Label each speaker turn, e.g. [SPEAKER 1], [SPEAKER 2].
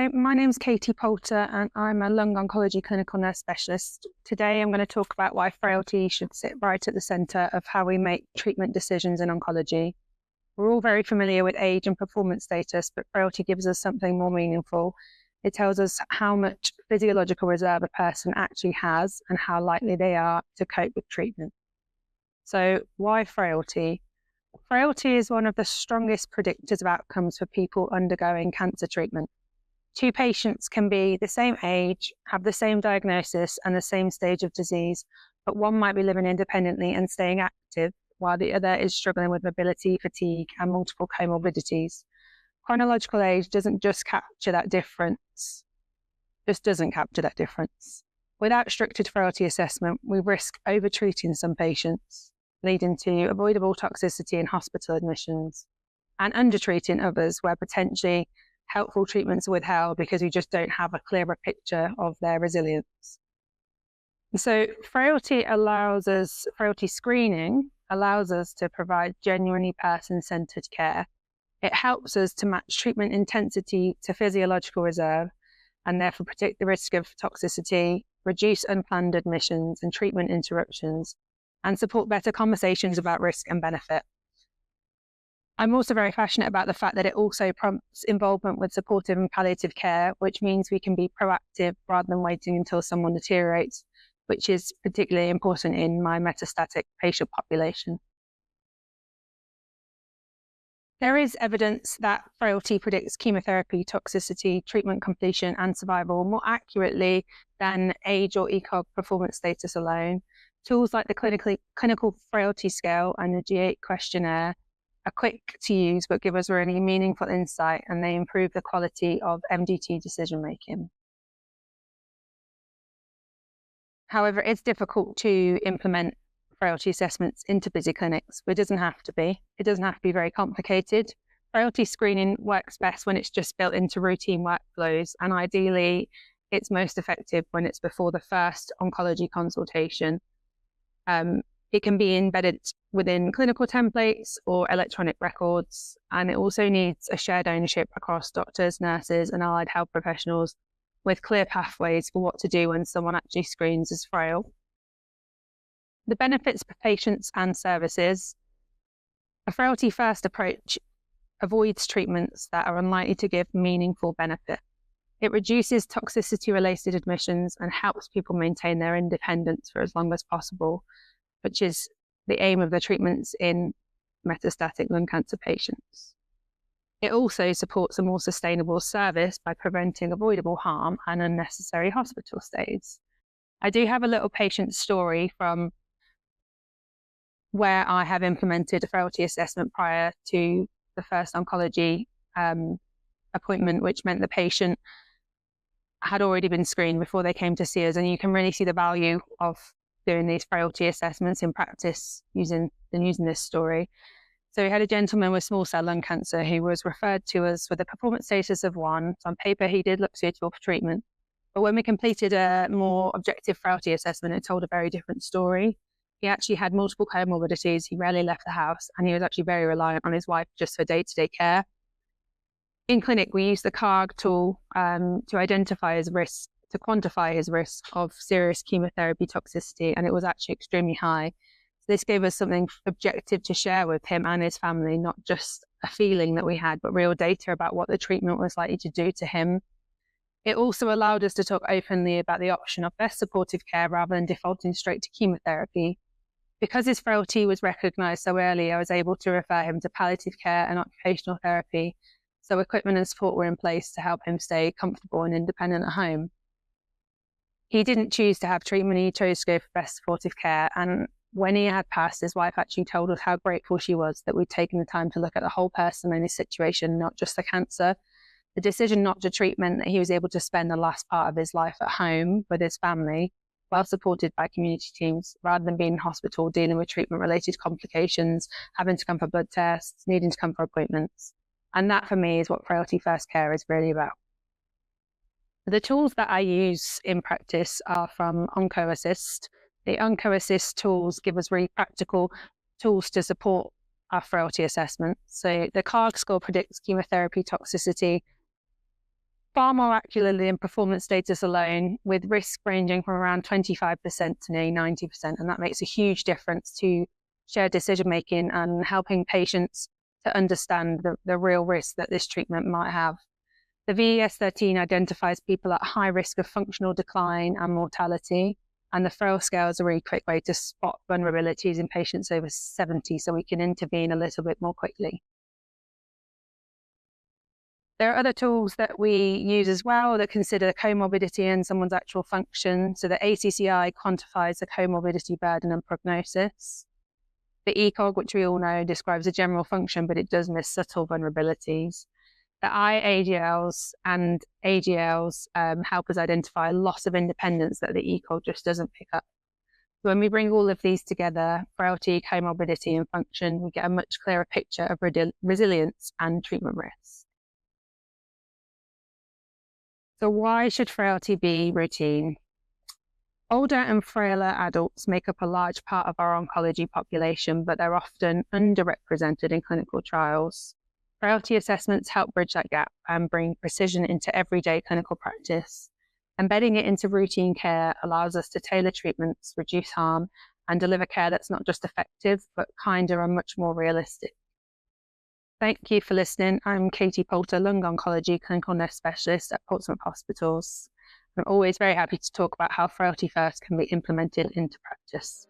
[SPEAKER 1] So my name's Katie Poulter and I'm a lung oncology clinical nurse specialist. Today I'm going to talk about why frailty should sit right at the centre of how we make treatment decisions in oncology. We're all very familiar with age and performance status, but frailty gives us something more meaningful. It tells us how much physiological reserve a person actually has and how likely they are to cope with treatment. So why frailty? Frailty is one of the strongest predictors of outcomes for people undergoing cancer treatment. Two patients can be the same age, have the same diagnosis and the same stage of disease, but one might be living independently and staying active, while the other is struggling with mobility, fatigue, and multiple comorbidities. Chronological age doesn't just capture that difference, Without structured frailty assessment, we risk over-treating some patients, leading to avoidable toxicity and hospital admissions, and under-treating others where potentially helpful treatments are withheld because we just don't have a clearer picture of their resilience. So frailty screening allows us to provide genuinely person-centered care. It helps us to match treatment intensity to physiological reserve and therefore predict the risk of toxicity, reduce unplanned admissions and treatment interruptions, and support better conversations about risk and benefit. I'm also very passionate about the fact that it also prompts involvement with supportive and palliative care, which means we can be proactive rather than waiting until someone deteriorates, which is particularly important in my metastatic patient population. There is evidence that frailty predicts chemotherapy, toxicity, treatment completion, and survival more accurately than age or ECOG performance status alone. Tools like the clinical frailty scale and the G8 questionnaire are quick to use but give us really meaningful insight, and they improve the quality of MDT decision making. However, it's difficult to implement frailty assessments into busy clinics, but it doesn't have to be. It doesn't have to be very complicated. Frailty screening works best when it's just built into routine workflows, and ideally it's most effective when it's before the first oncology consultation. It can be embedded within clinical templates or electronic records, and it also needs a shared ownership across doctors, nurses, and allied health professionals with clear pathways for what to do when someone actually screens as frail. The benefits for patients and services. A frailty-first approach avoids treatments that are unlikely to give meaningful benefit. It reduces toxicity-related admissions and helps people maintain their independence for as long as possible, which is the aim of the treatments in metastatic lung cancer patients. It also supports a more sustainable service by preventing avoidable harm and unnecessary hospital stays. I do have a little patient story from where I have implemented a frailty assessment prior to the first oncology appointment, which meant the patient had already been screened before they came to see us, and you can really see the value of doing these frailty assessments in practice using this story. So we had a gentleman with small cell lung cancer who was referred to us with a performance status of 1. So on paper, he did look suitable for treatment. But when we completed a more objective frailty assessment, it told a very different story. He actually had multiple comorbidities. He rarely left the house, and he was actually very reliant on his wife just for day-to-day care. In clinic, we used the CARG tool to identify his risk, to quantify his risk of serious chemotherapy toxicity, and it was actually extremely high. So this gave us something objective to share with him and his family, not just a feeling that we had, but real data about what the treatment was likely to do to him. It also allowed us to talk openly about the option of best supportive care rather than defaulting straight to chemotherapy. Because his frailty was recognised so early, I was able to refer him to palliative care and occupational therapy, so equipment and support were in place to help him stay comfortable and independent at home. He didn't choose to have treatment, he chose to go for best supportive care, and when he had passed, his wife actually told us how grateful she was that we'd taken the time to look at the whole person and his situation, not just the cancer. The decision not to treat meant that he was able to spend the last part of his life at home with his family, well supported by community teams, rather than being in hospital dealing with treatment-related complications, having to come for blood tests, needing to come for appointments. And that, for me, is what frailty-first care is really about. The tools that I use in practice are from ONCOassist. The ONCOassist tools give us really practical tools to support our frailty assessment. So the CARG score predicts chemotherapy toxicity, far more accurately than performance status alone, with risk ranging from around 25% to nearly 90%. And that makes a huge difference to shared decision making and helping patients to understand the real risk that this treatment might have. The VES13 identifies people at high risk of functional decline and mortality, and the FRAIL scale is a really quick way to spot vulnerabilities in patients over 70, so we can intervene a little bit more quickly. There are other tools that we use as well that consider comorbidity and someone's actual function. So the ACCI quantifies the comorbidity burden and prognosis. The ECOG, which we all know, describes a general function, but it does miss subtle vulnerabilities. The IADLs and ADLs help us identify loss of independence that the ECOG just doesn't pick up. So when we bring all of these together, frailty, comorbidity, and function, we get a much clearer picture of resilience and treatment risk. So why should frailty be routine? Older and frailer adults make up a large part of our oncology population, but they're often underrepresented in clinical trials. Frailty assessments help bridge that gap and bring precision into everyday clinical practice. Embedding it into routine care allows us to tailor treatments, reduce harm, and deliver care that's not just effective, but kinder and much more realistic. Thank you for listening. I'm Katie Poulter, Lung Oncology Clinical Nurse Specialist at Portsmouth Hospitals. I'm always very happy to talk about how frailty-first can be implemented into practice.